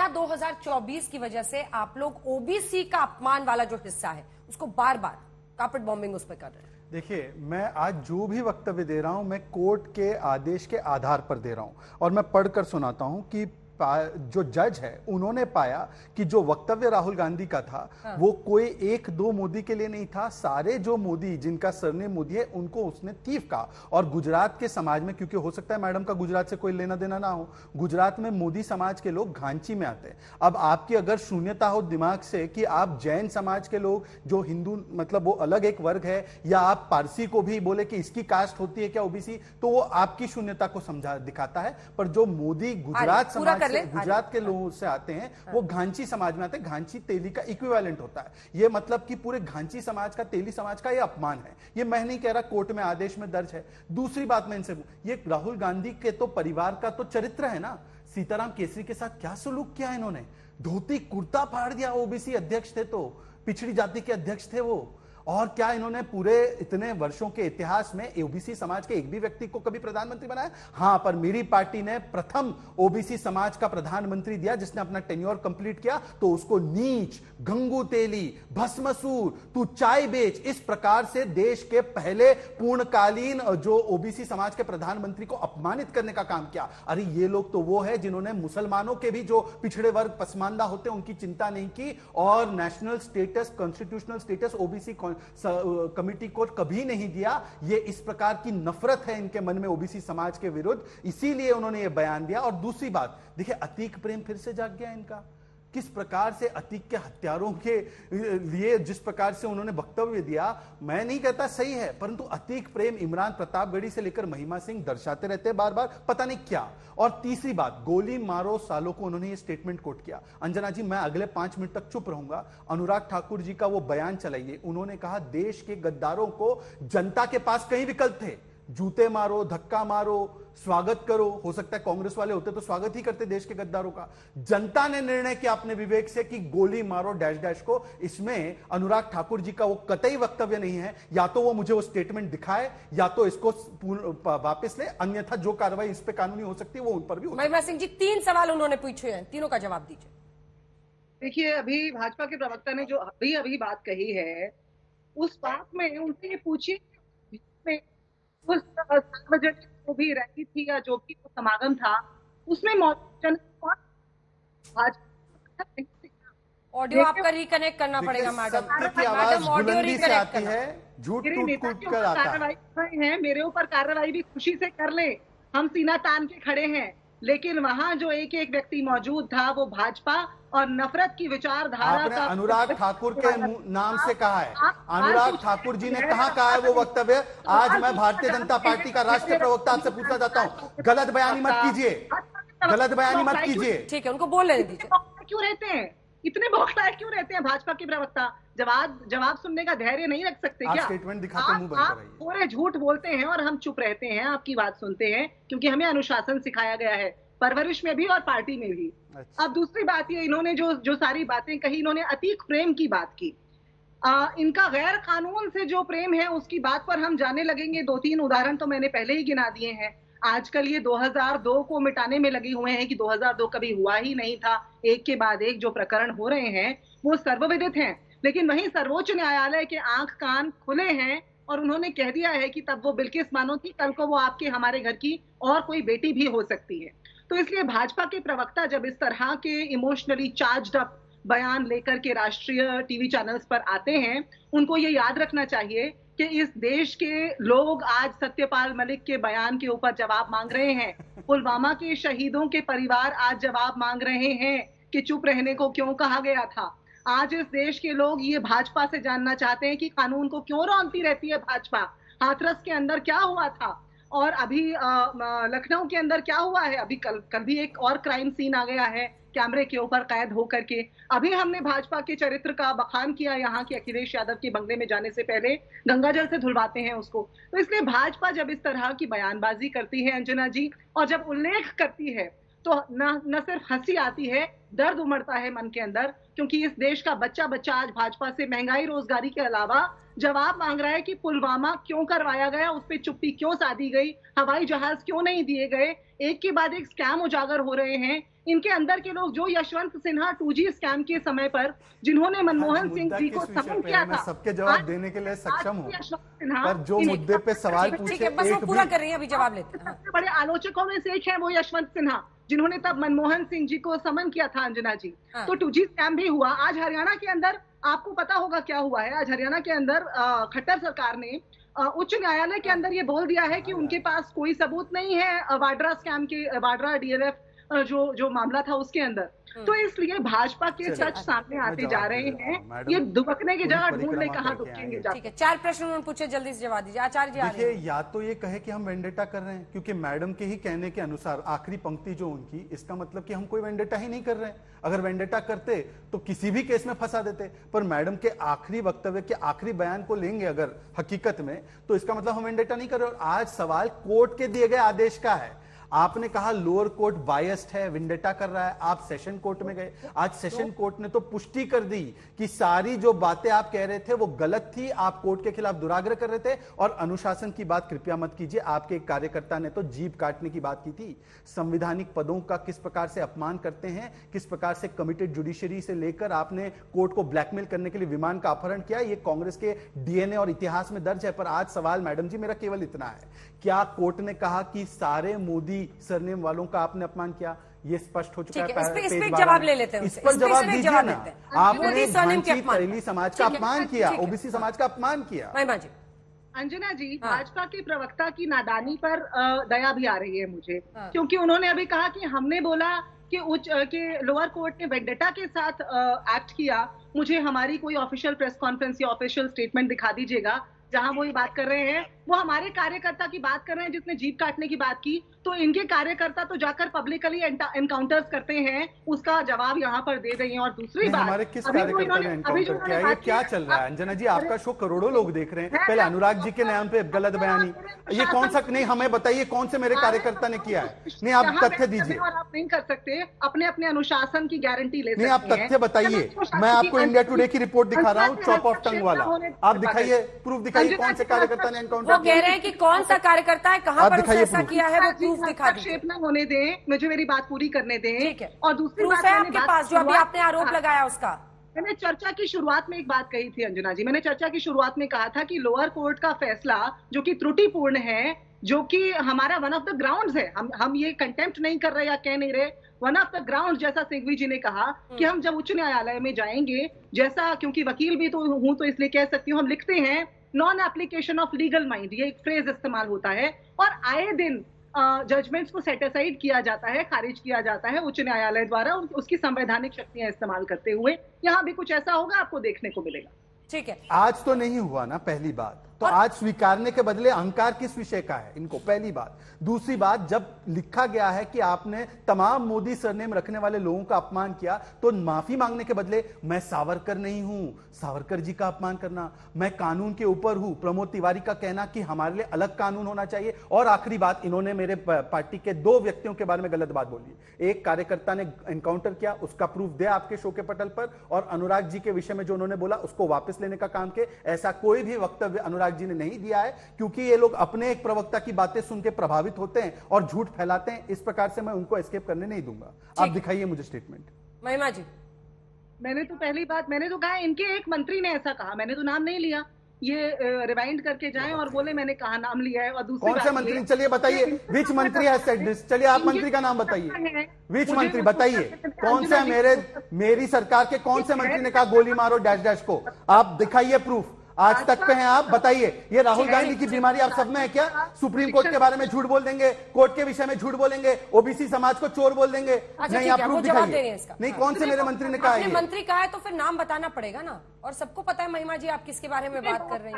क्या 2024 की वजह से आप लोग ओबीसी का अपमान वाला जो हिस्सा है उसको बार बार कार्पेट बॉम्बिंग उस पर कर रहे हैं? देखिए, मैं आज जो भी वक्तव्य दे रहा हूं मैं कोर्ट के आदेश के आधार पर दे रहा हूं और मैं पढ़कर सुनाता हूं कि जो जज है उन्होंने पाया कि जो वक्तव्य राहुल गांधी का था वो कोई एक दो मोदी के लिए नहीं था, सारे जो मोदी जिनका सरनेम मोदी है उनको उसने थीफ कहा। और गुजरात के समाज में, क्योंकि हो सकता है मैडम का गुजरात से कोई लेना देना ना हो, गुजरात में मोदी समाज के लोग घांची में आते हैं। अब आपकी अगर शून्यता हो दिमाग से कि आप जैन समाज के लोग जो हिंदू मतलब वो अलग एक वर्ग है, या आप पारसी को भी बोले कि इसकी कास्ट होती है क्या ओबीसी, तो वो आपकी शून्यता को समझा दिखाता है। पर जो मोदी गुजरात समाज गुजरात के लोगों से आते हैं वो घांची समाज में आते हैं। घांची तेली का इक्विवेलेंट होता है। ये मतलब कि पूरे घांची समाज का, तेली समाज का ये अपमान है। ये मैं नहीं कह रहा, कोर्ट में आदेश में दर्ज है। दूसरी बात मैं इनसे, ये राहुल गांधी के तो परिवार का तो चरित्र है ना। सीताराम केसरी के साथ क्या सुलूक किया इन्होंने, धोती कुर्ता फाड़ दिया। ओबीसी अध्यक्ष थे तो, पिछड़ी जाति के अध्यक्ष थे वो। और क्या इन्होंने पूरे इतने वर्षों के इतिहास में ओबीसी समाज के एक भी व्यक्ति को कभी प्रधानमंत्री बनाया? हाँ, पर मेरी पार्टी ने प्रथम ओबीसी समाज का प्रधानमंत्री दिया जिसने अपना टेन्योर कंप्लीट किया, तो उसको नीच, गंगू तेली, भस्मसूर, तू चाय बेच, इस प्रकार से देश के पहले पूर्णकालीन जो ओबीसी समाज के प्रधानमंत्री को अपमानित करने का काम किया। अरे ये लोग तो वो है जिन्होंने मुसलमानों के भी जो पिछड़े वर्ग पसमानदा होते हैं उनकी चिंता नहीं की, और national status, constitutional status OBC committee को कभी नहीं दिया। ये इस प्रकार की नफरत है इनके मन में ओबीसी समाज के विरुद्ध, इसीलिए उन्होंने ये बयान दिया। और दूसरी बात देखिए, अतीक प्रेम फिर से जाग गया इनका। किस प्रकार से अतीक के हत्यारों के लिए जिस प्रकार से उन्होंने वक्तव्य दिया, मैं नहीं कहता सही है, परंतु अतीक प्रेम इमरान प्रतापगढ़ी से लेकर महिमा सिंह दर्शाते रहते हैं बार बार, पता नहीं क्या। और तीसरी बात, गोली मारो सालों को, उन्होंने ये स्टेटमेंट कोट किया। अंजना जी, मैं अगले 5 मिनट तक चुप रहूंगा। अनुराग ठाकुर जी का वो बयान चलाइए। उन्होंने कहा देश के गद्दारों को जनता के पास कई विकल्प थे, जूते मारो, धक्का मारो, स्वागत करो। हो सकता है कांग्रेस वाले होते तो स्वागत ही करते देश के गद्दारों का। जनता ने निर्णय किया अपने विवेक से कि गोली मारो डैश डैश को। इसमें अनुराग ठाकुर जी का वो कतई वक्तव्य नहीं है। या तो वो मुझे वो स्टेटमेंट दिखाए या तो इसको वापस ले, अन्यथा जो कार्रवाई इस पे कानूनी हो सकती है वो उन पर भी हो सकती है। महिमा सिंह जी, 3 सवाल उन्होंने पूछे हैं, तीनों का जवाब दीजिए। देखिए, अभी भाजपा के प्रवक्ता ने जो अभी बात कही है, उस बात में उनसे ये पूछिए, उस सार्वजनिक जो भी रैली थी या जो भी समागम था उसमें मौजूद ऑडियो आपका रिकनेक्ट करना पड़ेगा मैडम। सत्य की आवाज बुलंदी से आती है, झूठ टूट टूट कर आता है। मेरे ऊपर कार्रवाई भी खुशी से कर ले, हम सीना तान के खड़े हैं। लेकिन वहां जो एक एक व्यक्ति मौजूद था वो भाजपा और नफरत की विचारधारा का अनुराग ठाकुर के नाम से कहा है। अनुराग ठाकुर जी ने कहा है वो वक्तव्य। आज मैं भारतीय जनता पार्टी का राष्ट्रीय प्रवक्ता आपसे पूछना चाहता हूँ, गलत बयानी मत कीजिए, गलत बयानी मत कीजिए। ठीक है, उनको बोलने दीजिए। क्यों रहते हैं इतने बौखलाए, क्यों रहते हैं भाजपा के प्रवक्ता? जवाब सुनने का धैर्य नहीं रख सकते क्या? स्टेटमेंट दिखाते मुंह बंद कराइए। पूरे झूठ बोलते हैं और हम चुप रहते हैं, आपकी बात सुनते हैं, क्योंकि हमें अनुशासन सिखाया गया है, परवरिश में भी और पार्टी में भी। अच्छा। अब दूसरी बात ये, इन्होंने जो सारी बातें कही, इन्होंने अतीक प्रेम की बात की। इनका गैर कानून से जो प्रेम है उसकी बात पर हम जाने लगेंगे। 2-3 उदाहरण तो मैंने पहले ही गिना दिए हैं। आजकल ये 2002 को मिटाने में लगे हुए हैं कि 2002 कभी हुआ ही नहीं था। एक के बाद एक जो प्रकरण हो रहे हैं वो सर्वविदित हैं, लेकिन वहीं सर्वोच्च न्यायालय के आंख कान खुले हैं और उन्होंने कह दिया है कि तब वो बिल्किस बानो थी, कल को वो आपके हमारे घर की और कोई बेटी भी हो सकती है। तो इसलिए भाजपा के प्रवक्ता जब इस तरह के इमोशनली चार्ज्ड अप बयान लेकर के राष्ट्रीय टीवी चैनल्स पर आते हैं, उनको ये याद रखना चाहिए कि इस देश के लोग आज सत्यपाल मलिक के बयान के ऊपर जवाब मांग रहे हैं। पुलवामा के शहीदों के परिवार आज जवाब मांग रहे हैं कि चुप रहने को क्यों कहा गया था। आज इस देश के लोग ये भाजपा से जानना चाहते हैं कि कानून को क्यों रौंदती रहती है भाजपा। हाथरस के अंदर क्या हुआ था और अभी लखनऊ के अंदर क्या हुआ है। अभी कल भी एक और क्राइम सीन आ गया है कैमरे के ऊपर कैद होकर के। अभी हमने भाजपा के चरित्र का बखान किया यहाँ के अखिलेश यादव के बंगले में जाने से पहले, गंगाजल से धुलवाते हैं उसको। तो इसलिए भाजपा जब इस तरह की बयानबाजी करती है अंजना जी, और जब उल्लेख करती है तो न सिर्फ हंसी आती है, दर्द उमड़ता है मन के अंदर, क्योंकि इस देश का बच्चा बच्चा आज भाजपा से महंगाई रोजगारी के अलावा जवाब मांग रहा है कि पुलवामा क्यों करवाया गया, उस पर चुप्पी क्यों साधी गई, हवाई जहाज क्यों नहीं दिए गए। एक के बाद एक स्कैम उजागर हो रहे हैं। इनके अंदर के लोग, जो यशवंत सिन्हा 2G स्कैम के समय पर जिन्होंने मनमोहन सिंह जी को समन किया था, सबके जवाब देने के लिए सक्षम हूँ, यशवंत सिन्हा पर जो मुद्दे पे सवाल पूछे ठीक है, बस वो पूरा कर रही है, अभी जवाब लेते हैं। सबसे बड़े आलोचकों में से एक है वो यशवंत सिन्हा, जिन्होंने तब मनमोहन सिंह जी को समन किया था, अंजना जी। तो 2G स्कैम भी हुआ। आज हरियाणा के अंदर आपको पता होगा क्या हुआ है। आज हरियाणा के अंदर खट्टर सरकार ने उच्च न्यायालय के अंदर ये बोल दिया है कि उनके पास कोई सबूत नहीं है वाड्रा स्कैम के, वाड्रा DLF जो मामला था उसके अंदर। तो इसलिए भाजपा के सच सामने आते जा रहे हैं। ये दुबकने की जगह ढूंढ ले, कहाँ दुबकेंगे। ठीक है, 4 प्रश्न उन्होंने पूछे, जल्दी से जवाब दीजिए। आचार्य जी आ रहे हैं। देखिए, या तो ये कहे कि हम वेंडेटा कर रहे हैं, क्योंकि मैडम के ही कहने के अनुसार आखिरी पंक्ति जो उनकी, इसका मतलब कि हम कोई वेंडेटा ही नहीं कर रहे हैं। अगर वेंडेटा करते तो किसी भी केस में फंसा देते, पर मैडम के आखिरी वक्तव्य के आखिरी बयान को लेंगे अगर हकीकत में, तो इसका मतलब हम वेंडेटा नहीं कर रहे। और आज सवाल कोर्ट के दिए गए आदेश का है। आपने कहा लोअर कोर्ट बायस्ड है, विंडेटा कर रहा है, आप सेशन कोर्ट में गए। आज सेशन कोर्ट ने तो पुष्टि कर दी कि सारी जो बातें आप कह रहे थे वो गलत थी, आप कोर्ट के खिलाफ दुराग्रह कर रहे थे। और अनुशासन की बात कृपया मत कीजिए, आपके एक कार्यकर्ता ने तो जीभ काटने की बात की थी। संवैधानिक पदों का किस प्रकार से अपमान करते हैं, किस प्रकार से कमिटेड जुडिशरी से लेकर आपने कोर्ट को ब्लैकमेल करने के लिए विमान का अपहरण किया, ये कांग्रेस के DNA और इतिहास में दर्ज है। पर आज सवाल मैडम जी मेरा केवल इतना है, क्या कोर्ट ने कहा कि सारे मोदी सरनेम वालों का आपने अपमान किया? ये स्पष्ट हो चुका है। इस पे जवाब ले लेते हैं, इस पर जवाब दीजिए ना। आपने पहली समाज का अपमान किया, OBC समाज का अपमान किया। महिमा जी, अंजना जी, भाजपा के प्रवक्ता की नादानी पर दया भी आ रही है मुझे, क्योंकि उन्होंने अभी कहा कि हमने बोला कि लोअर कोर्ट ने वेंडेटा के साथ एक्ट किया। मुझे हमारी कोई ऑफिशियल प्रेस कॉन्फ्रेंस या ऑफिशियल स्टेटमेंट दिखा दीजिएगा जहां वो ये बात कर रहे हैं। वो हमारे कार्यकर्ता की बात कर रहे हैं जिसने जीप काटने की बात की। तो इनके कार्यकर्ता तो जाकर पब्लिकली एनकाउंटर्स करते हैं, उसका जवाब यहाँ पर दे रही हैं। और दूसरी बात, हमारे किस कार्यकर्ता ने एनकाउंटर किया? ये क्या चल रहा है अंजना जी? आपका शो करोड़ों लोग देख रहे हैं। पहले अनुराग जी के नाम पे गलत बयानी, ये कौन सा? नहीं, हमें बताइए कौन से मेरे कार्यकर्ता ने किया है। नहीं, आप तथ्य दीजिए। और आप नहीं कर सकते, अपने अपने अनुशासन की गारंटी ले सकते हैं। नहीं, आप तथ्य बताइए। मैं आपको इंडिया टुडे की रिपोर्ट दिखा रहा हूँ, चॉप ऑफ टंग वाला। आप दिखाइए, प्रूफ दिखाइए कौन से कार्यकर्ता ने एनकाउंटर। वो कह रहे हैं कि कौन सा कार्यकर्ता है, कहां पर उसने ऐसा किया है, वो प्रूफ दिखा दीजिए। होने दें, मुझे मेरी बात पूरी करने दें। ठीक है, और दूसरी बात है आपके पास जो अभी आपने आरोप लगाया उसका। मैंने चर्चा की शुरुआत में एक बात कही थी अंजना जी, मैंने चर्चा की शुरुआत में कहा था कि लोअर कोर्ट का फैसला जो कि त्रुटिपूर्ण है, जो कि हमारा वन ऑफ द ग्राउंड्स है, हम ये कंटेम्प्ट नहीं कर रहे या कह नहीं रहे, वन ऑफ द ग्राउंड, जैसा सिंघवी जी ने कहा कि हम जब उच्च न्यायालय में जाएंगे, जैसा, क्योंकि वकील भी तो हूं तो इसलिए कह सकती हूँ, हम लिखते हैं non application of legal mind, ये एक फ्रेज इस्तेमाल होता है। और आए दिन जजमेंट्स को सेट असाइड किया जाता है, खारिज किया जाता है उच्च न्यायालय द्वारा, उसकी संवैधानिक शक्तियां इस्तेमाल करते हुए। यहाँ भी कुछ ऐसा होगा, आपको देखने को मिलेगा। ठीक है, आज तो नहीं हुआ ना, पहली बात तो आज स्वीकारने के बदले अहंकार किस विषय का है इनको, पहली बात। दूसरी बात, जब लिखा गया है कि आपने तमाम मोदी सरनेम रखने वाले लोगों का अपमान किया, तो माफी मांगने के बदले मैं सावरकर नहीं हूं, सावरकर जी का अपमान करना, मैं कानून के ऊपर हूं, प्रमोद तिवारी का कहना कि हमारे लिए अलग कानून होना चाहिए। और आखिरी बात, इन्होंने मेरे पार्टी के 2 व्यक्तियों के बारे में गलत बात बोली। एक कार्यकर्ता ने एनकाउंटर किया, उसका प्रूफ दे आपके शो के पटल पर, और अनुराग जी के विषय में जो उन्होंने बोला उसको वापस लेने का काम किया। ऐसा कोई भी वक्तव्य अनुराग जी ने नहीं दिया है, क्योंकि ये लोग अपने एक प्रवक्ता की बातें सुन के प्रभावित होते हैं और झूठ फैलाते हैं। इस प्रकार से मैं उनको एस्केप करने नहीं दूंगा। आप दिखाइए मुझे स्टेटमेंट। महिमा जी, मैंने तो पहली बात, मैंने तो कहा इनके एक मंत्री ने ऐसा कहा, मैंने तो नाम नहीं लिया। ये रिवाइंड करके जाएं और बोले मैंने कहा नाम लिया है। और दूसरी कौन से मंत्री? चलिए बताइए, विच मंत्री हैज सेड दिस? चलिए आप मंत्री का नाम बताइए, विच मंत्री बताइए, कौन से? मेरी सरकार के कौन से मंत्री ने कहा गोली मारो डैश डैश को? आप दिखाइए प्रूफ। आज तक पे हैं आप, बताइए। ये राहुल गांधी की बीमारी आप सब में है क्या? सुप्रीम कोर्ट के बारे में झूठ बोल देंगे, कोर्ट के विषय में झूठ बोलेंगे, OBC समाज को चोर बोल देंगे। नहीं, आप प्रूफ दिखाइए। नहीं, कौन से मेरे मंत्री ने कहा है? मंत्री कहा है तो फिर नाम बताना पड़ेगा ना, और सबको पता है महिमा जी आप किसके बारे में बात कर रहे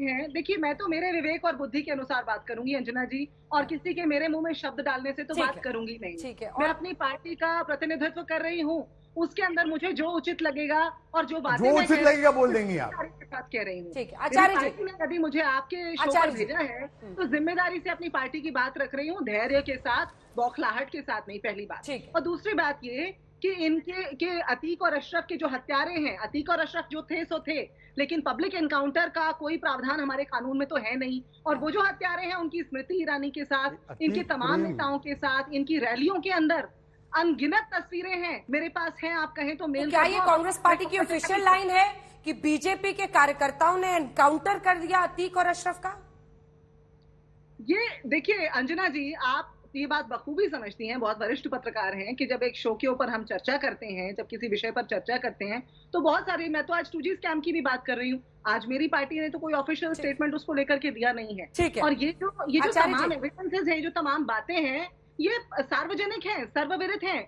हैं। देखिए, मैं तो मेरे विवेक और बुद्धि के अनुसार बात करूंगी अंजना जी, और किसी के मेरे मुंह में शब्द डालने से तो बात करूंगी नहीं। ठीक है, मैं अपनी पार्टी का प्रतिनिधित्व कर रही हूँ, उसके अंदर मुझे जो उचित लगेगा और जो बातें जो उचित लगेगा बोल देंगे आप। बात कह रही हूँ। ठीक है, आचार्य जी ने यदि मुझे आपके शो पर भेजा है तो जिम्मेदारी से अपनी पार्टी की बात रख रही हूँ, धैर्य के साथ, बौखलाहट के साथ नहीं, पहली बात। और दूसरी बात ये कि इनके अतीक और अशरफ के जो हत्यारे हैं, अतीक और अशरफ जो थे सो थे, लेकिन पब्लिक एनकाउंटर का कोई प्रावधान हमारे कानून में तो है नहीं। और वो जो हत्यारे हैं उनकी स्मृति ईरानी के साथ, इनके तमाम नेताओं के साथ, इनकी रैलियों के अंदर अनगिनत तस्वीरें हैं मेरे पास हैं, आप कहें तो मेल। क्या ये कांग्रेस पार्टी की ऑफिशियल लाइन है कि बीजेपी के कार्यकर्ताओं ने एनकाउंटर कर दिया अतीक और अशरफ का? ये देखिए अंजना जी, आप ये बात बखूबी समझती हैं, बहुत वरिष्ठ पत्रकार हैं, कि जब एक शो के ऊपर हम चर्चा करते हैं, जब किसी विषय पर चर्चा करते हैं, तो बहुत सारे, मैं तो आज 2G स्कैम की भी बात कर रही हूँ, आज मेरी पार्टी ने तो कोई ऑफिशियल स्टेटमेंट उसको लेकर के दिया नहीं है। ठीक है। और ये जो आचार्य तमाम जी। एविडेंसेस हैं, जो तमाम बातें हैं, ये सार्वजनिक हैं, सर्वविदित हैं।